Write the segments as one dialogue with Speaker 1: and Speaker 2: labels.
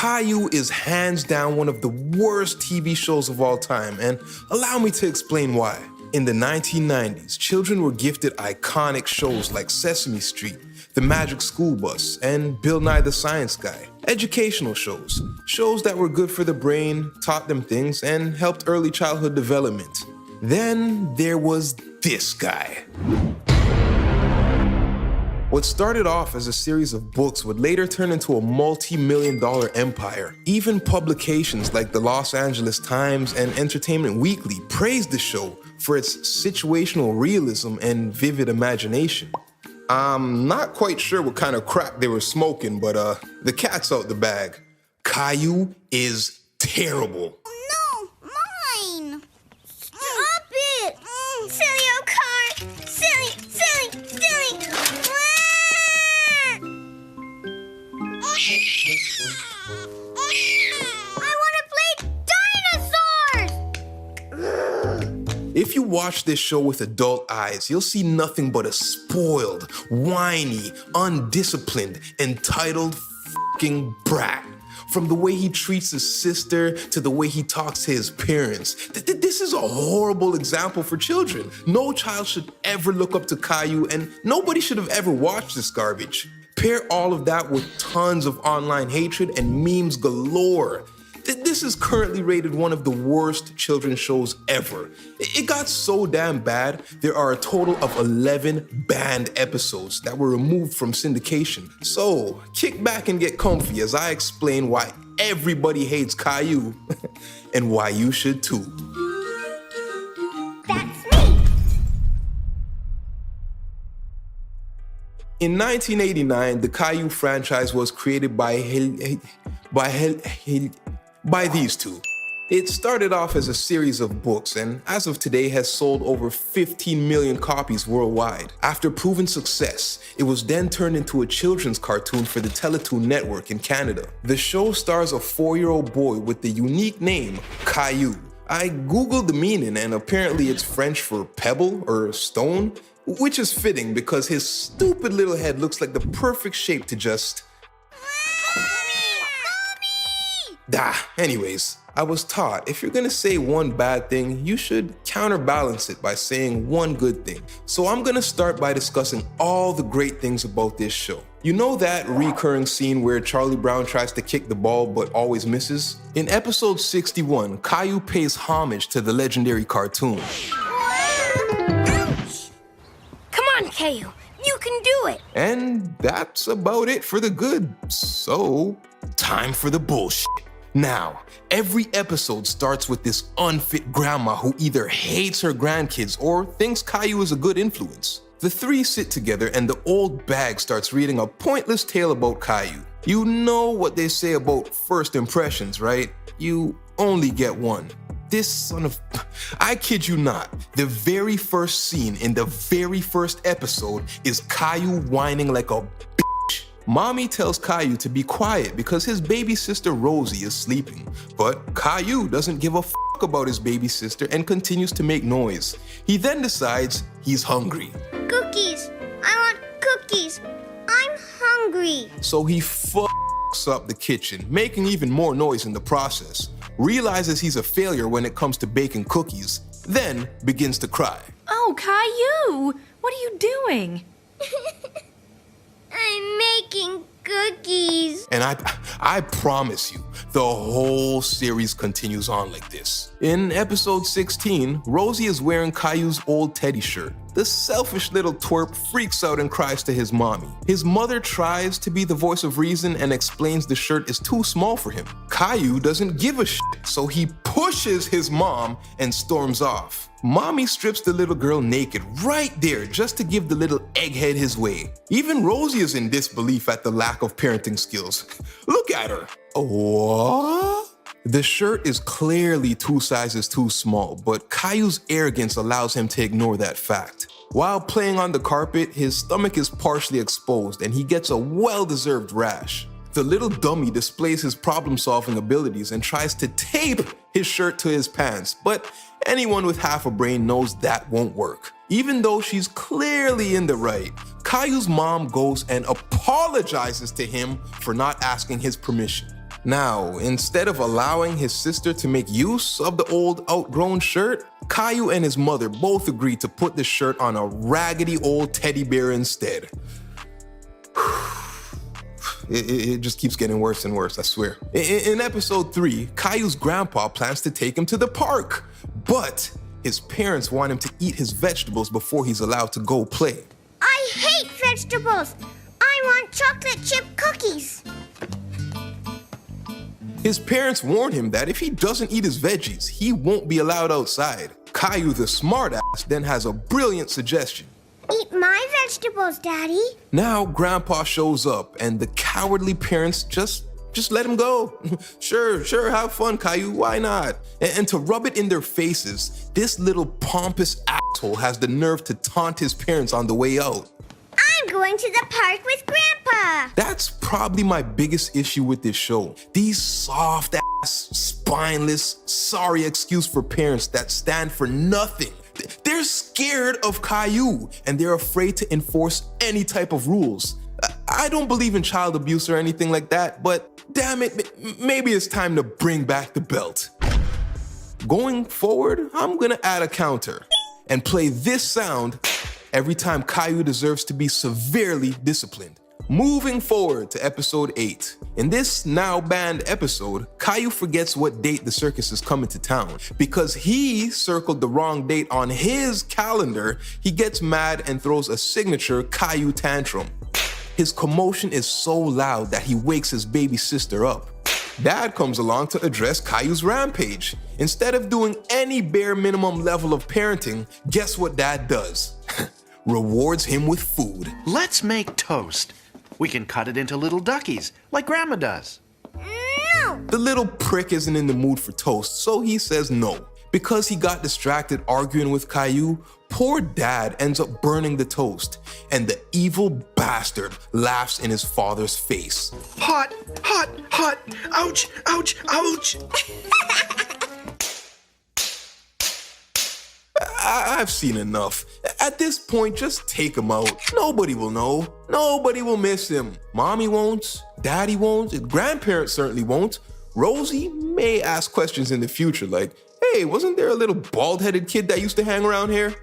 Speaker 1: Caillou is hands down one of the worst TV shows of all time, and allow me to explain why. In the 1990s, children were gifted iconic shows like Sesame Street, The Magic School Bus, and Bill Nye the Science Guy. Educational shows that were good for the brain, taught them things, and helped early childhood development. Then there was this guy. What started off as a series of books would later turn into a multi-million-dollar empire. Even publications like the Los Angeles Times and Entertainment Weekly praised the show for its situational realism and vivid imagination. I'm not quite sure what kind of crack they were smoking, but the cat's out the bag. Caillou is terrible.
Speaker 2: No, mine! Stop it! Silly old car! Silly, silly, silly! I want to play dinosaurs!
Speaker 1: If you watch this show with adult eyes, you'll see nothing but a spoiled, whiny, undisciplined, entitled f***ing brat. From the way he treats his sister to the way he talks to his parents. This is a horrible example for children. No child should ever look up to Caillou, and nobody should have ever watched this garbage. Pair all of that with tons of online hatred and memes galore. This is currently rated one of the worst children's shows ever. It got so damn bad, there are a total of 11 banned episodes that were removed from syndication. So, kick back and get comfy as I explain why everybody hates Caillou and why you should too.
Speaker 2: That's me!
Speaker 1: In 1989, the Caillou franchise was created by these two. It started off as a series of books and as of today has sold over 15 million copies worldwide. After proven success, it was then turned into a children's cartoon for the Teletoon network in Canada. The show stars a 4-year-old boy with the unique name Caillou. I googled the meaning and apparently it's French for pebble or stone, which is fitting because his stupid little head looks like the perfect shape to just... Anyways, I was taught if you're gonna say one bad thing, you should counterbalance it by saying one good thing. So I'm gonna start by discussing all the great things about this show. You know that recurring scene where Charlie Brown tries to kick the ball but always misses? In episode 61, Caillou pays homage to the legendary cartoon.
Speaker 2: Ouch! Come on, Caillou, you can do it!
Speaker 1: And that's about it for the good. So, time for the bullshit. Now, every episode starts with this unfit grandma who either hates her grandkids or thinks Caillou is a good influence. The three sit together and the old bag starts reading a pointless tale about Caillou. You know what they say about first impressions, right? You only get one. This son of... I kid you not, the very first scene in the very first episode is Caillou whining like a bitch. Mommy tells Caillou to be quiet because his baby sister Rosie is sleeping, but Caillou doesn't give a fuck about his baby sister and continues to make noise. He then decides he's hungry.
Speaker 2: Cookies! I want cookies! I'm hungry!
Speaker 1: So he fucks up the kitchen, making even more noise in the process, realizes he's a failure when it comes to baking cookies, then begins to cry.
Speaker 3: Oh, Caillou! What are you doing?
Speaker 2: I'm making cookies.
Speaker 1: And I promise you, the whole series continues on like this. In episode 16, Rosie is wearing Caillou's old teddy shirt. The selfish little twerp freaks out and cries to his mommy. His mother tries to be the voice of reason and explains the shirt is too small for him. Caillou doesn't give a shit, so he pushes his mom and storms off. Mommy strips the little girl naked right there just to give the little egghead his way. Even Rosie is in disbelief at the lack of parenting skills. Look at her. What? The shirt is clearly 2 sizes too small, but Caillou's arrogance allows him to ignore that fact. While playing on the carpet, his stomach is partially exposed and he gets a well-deserved rash. The little dummy displays his problem-solving abilities and tries to tape his shirt to his pants, but anyone with half a brain knows that won't work. Even though she's clearly in the right, Caillou's mom goes and apologizes to him for not asking his permission. Now, instead of allowing his sister to make use of the old outgrown shirt, Caillou and his mother both agreed to put the shirt on a raggedy old teddy bear instead. It just keeps getting worse and worse, I swear. In episode 3, Caillou's grandpa plans to take him to the park, but his parents want him to eat his vegetables before he's allowed to go play.
Speaker 2: I hate vegetables. I want chocolate chip cookies.
Speaker 1: His parents warn him that if he doesn't eat his veggies, he won't be allowed outside. Caillou, the smartass, then has a brilliant suggestion.
Speaker 2: Eat my vegetables, Daddy.
Speaker 1: Now Grandpa shows up and the cowardly parents just let him go. Sure, have fun, Caillou, why not? And to rub it in their faces, this little pompous asshole has the nerve to taunt his parents on the way out.
Speaker 2: I'm going to the park with Grandpa.
Speaker 1: That's probably my biggest issue with this show. These soft-ass, spineless, sorry excuse for parents that stand for nothing. They're scared of Caillou, and they're afraid to enforce any type of rules. I don't believe in child abuse or anything like that, but damn it, maybe it's time to bring back the belt. Going forward, I'm gonna add a counter and play this sound every time Caillou deserves to be severely disciplined. Moving forward to episode 8. In this now banned episode, Caillou forgets what date the circus is coming to town. Because he circled the wrong date on his calendar, he gets mad and throws a signature Caillou tantrum. His commotion is so loud that he wakes his baby sister up. Dad comes along to address Caillou's rampage. Instead of doing any bare minimum level of parenting, guess what Dad does? Rewards him with food.
Speaker 4: Let's make toast. We can cut it into little duckies, like Grandma does.
Speaker 2: No.
Speaker 1: The little prick isn't in the mood for toast, so he says no. Because he got distracted arguing with Caillou, poor Dad ends up burning the toast, and the evil bastard laughs in his father's face.
Speaker 4: Hot, hot, hot, ouch, ouch, ouch.
Speaker 1: I've seen enough. At this point, just take him out. Nobody will know. Nobody will miss him. Mommy won't, Daddy won't, grandparents certainly won't. Rosie may ask questions in the future like, hey, wasn't there a little bald-headed kid that used to hang around here?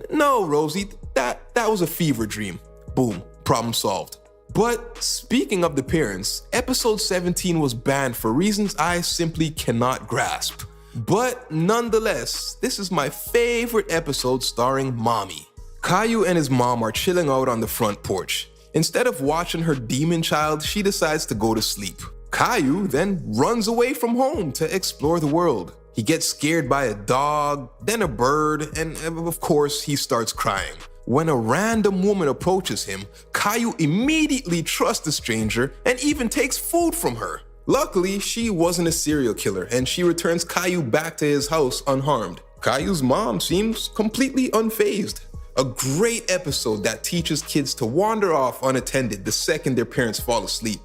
Speaker 1: No, Rosie, that was a fever dream. Boom, problem solved. But speaking of the parents, episode 17 was banned for reasons I simply cannot grasp. But nonetheless, this is my favorite episode starring Mommy. Caillou and his mom are chilling out on the front porch. Instead of watching her demon child, she decides to go to sleep. Caillou then runs away from home to explore the world. He gets scared by a dog, then a bird, and of course, he starts crying. When a random woman approaches him, Caillou immediately trusts the stranger and even takes food from her. Luckily, she wasn't a serial killer, and she returns Caillou back to his house unharmed. Caillou's mom seems completely unfazed. A great episode that teaches kids to wander off unattended the second their parents fall asleep.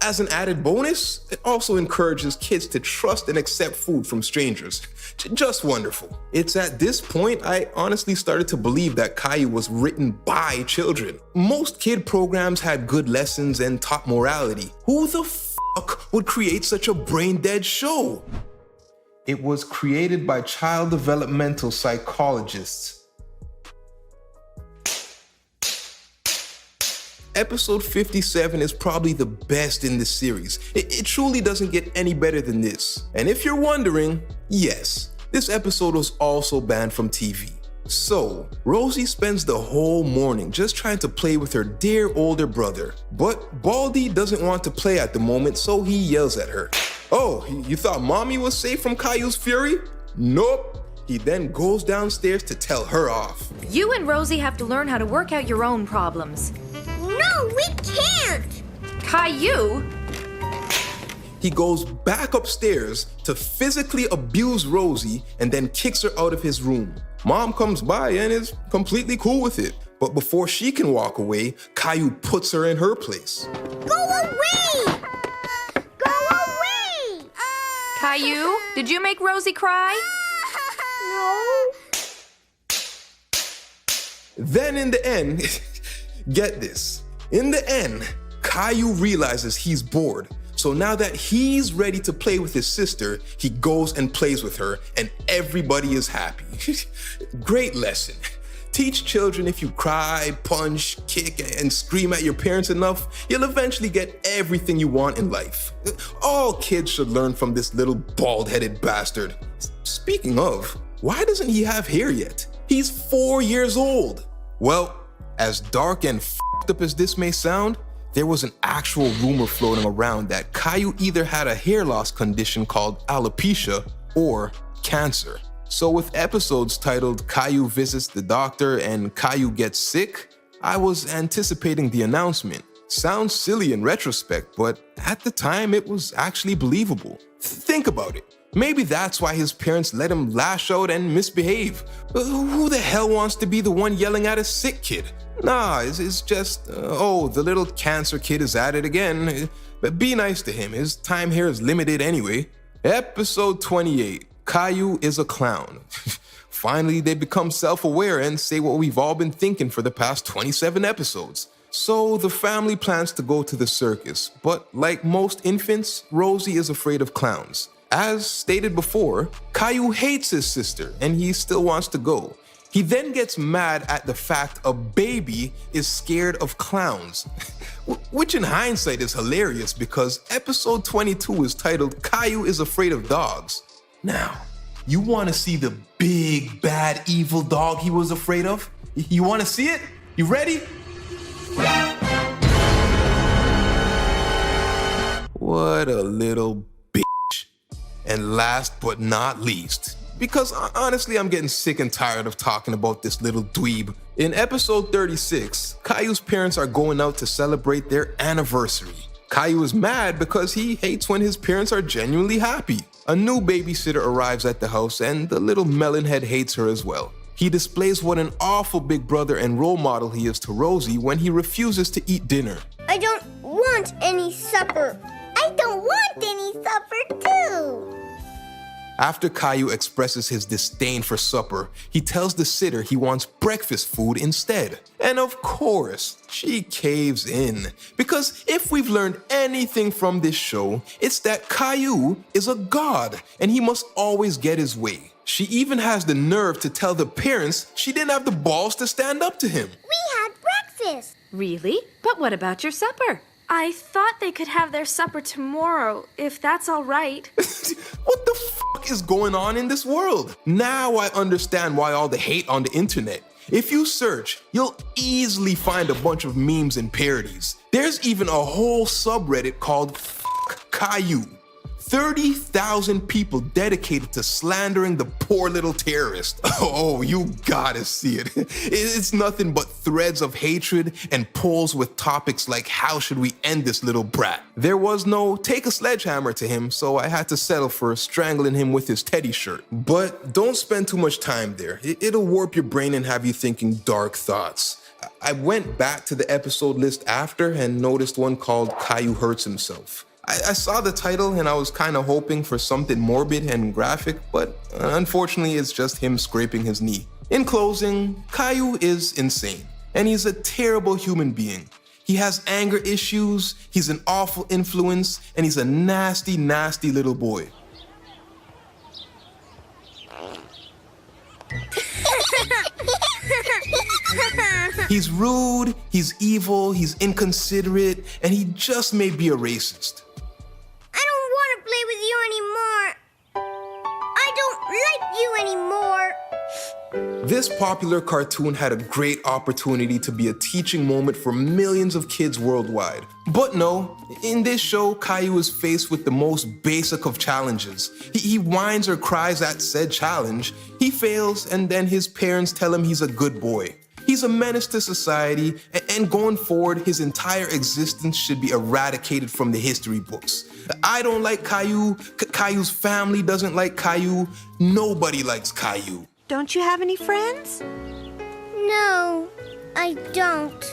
Speaker 1: As an added bonus, it also encourages kids to trust and accept food from strangers. Just wonderful. It's at this point I honestly started to believe that Caillou was written by children. Most kid programs had good lessons and taught morality. Who the fuck would create such a brain-dead show? It was created by child developmental psychologists. Episode 57 is probably the best in the series. It truly doesn't get any better than this. And if you're wondering, yes, this episode was also banned from TV. So, Rosie spends the whole morning just trying to play with her dear older brother. But Baldy doesn't want to play at the moment, so he yells at her. Oh, you thought Mommy was safe from Caillou's fury? Nope. He then goes downstairs to tell her off.
Speaker 3: You and Rosie have to learn how to work out your own problems.
Speaker 2: No, we can't.
Speaker 3: Caillou?
Speaker 1: He goes back upstairs to physically abuse Rosie and then kicks her out of his room. Mom comes by and is completely cool with it. But before she can walk away, Caillou puts her in her place.
Speaker 2: Go away! Go away!
Speaker 3: Caillou, did you make Rosie cry?
Speaker 2: No.
Speaker 1: Then in the end, get this. In the end, Caillou realizes he's bored. So now that he's ready to play with his sister, he goes and plays with her, and everybody is happy. Great lesson. Teach children if you cry, punch, kick, and scream at your parents enough, you'll eventually get everything you want in life. All kids should learn from this little bald-headed bastard. Speaking of, why doesn't he have hair yet? He's 4 years old. Well, as dark and f***ed up as this may sound, there was an actual rumor floating around that Caillou either had a hair loss condition called alopecia or cancer. So with episodes titled Caillou Visits the Doctor and Caillou Gets Sick, I was anticipating the announcement. Sounds silly in retrospect, but at the time it was actually believable. Think about it. Maybe that's why his parents let him lash out and misbehave. Who the hell wants to be the one yelling at a sick kid? Nah, it's just, the little cancer kid is at it again. But be nice to him, his time here is limited anyway. Episode 28. Caillou is a clown. Finally, they become self-aware and say what we've all been thinking for the past 27 episodes. So the family plans to go to the circus, but like most infants, Rosie is afraid of clowns. As stated before, Caillou hates his sister and he still wants to go. He then gets mad at the fact a baby is scared of clowns, which in hindsight is hilarious because episode 22 is titled Caillou is Afraid of Dogs. Now, you want to see the big, bad, evil dog he was afraid of? You want to see it? You ready? What a little bitch. And last but not least, because honestly I'm getting sick and tired of talking about this little dweeb. In episode 36, Caillou's parents are going out to celebrate their anniversary. Caillou is mad because he hates when his parents are genuinely happy. A new babysitter arrives at the house and the little melonhead hates her as well. He displays what an awful big brother and role model he is to Rosie when he refuses to eat dinner.
Speaker 2: I don't want any supper. I don't want any supper too.
Speaker 1: After Caillou expresses his disdain for supper, he tells the sitter he wants breakfast food instead. And of course, she caves in. Because if we've learned anything from this show, it's that Caillou is a god and he must always get his way. She even has the nerve to tell the parents she didn't have the balls to stand up to him.
Speaker 2: We had breakfast.
Speaker 3: Really? But what about your supper?
Speaker 5: I thought they could have their supper tomorrow, if that's all right.
Speaker 1: What the fuck is going on in this world? Now I understand why all the hate on the internet. If you search, you'll easily find a bunch of memes and parodies. There's even a whole subreddit called Fuck Caillou. 30,000 people dedicated to slandering the poor little terrorist. Oh, you gotta see it. It's nothing but threads of hatred and polls with topics like how should we end this little brat. There was no take a sledgehammer to him, so I had to settle for strangling him with his teddy shirt. But don't spend too much time there. It'll warp your brain and have you thinking dark thoughts. I went back to the episode list after and noticed one called Caillou Hurts Himself. I saw the title and I was kind of hoping for something morbid and graphic, but unfortunately it's just him scraping his knee. In closing, Caillou is insane, and he's a terrible human being. He has anger issues, he's an awful influence, and he's a nasty, nasty little boy. He's rude, he's evil, he's inconsiderate, and he just may be a racist.
Speaker 2: I don't want to play with you anymore. I don't like you anymore.
Speaker 1: This popular cartoon had a great opportunity to be a teaching moment for millions of kids worldwide. But no, in this show, Caillou is faced with the most basic of challenges. He whines or cries at said challenge, he fails, and then his parents tell him he's a good boy. He's a menace to society, and going forward, his entire existence should be eradicated from the history books. I don't like Caillou, Caillou's family doesn't like Caillou, nobody likes Caillou.
Speaker 5: Don't you have any friends?
Speaker 2: No, I don't.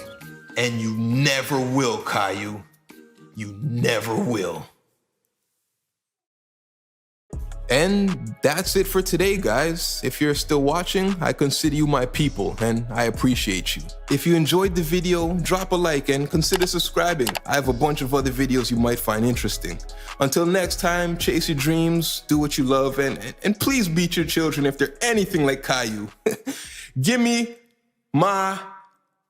Speaker 1: And you never will, Caillou. You never will. And that's it for today, guys. If you're still watching, I consider you my people and I appreciate you. If you enjoyed the video, drop a like and consider subscribing. I have a bunch of other videos you might find interesting. Until next time, chase your dreams, do what you love, and please beat your children if they're anything like Caillou. Give me my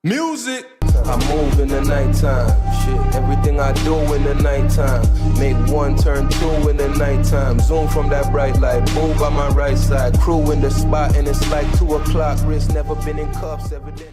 Speaker 1: music. I move in the nighttime, shit, everything I do in the nighttime. Make one turn two in the nighttime. Zoom from that bright light, move by my right side. Crew in the spot and it's like 2 o'clock. Wrist never been in cuffs, evident.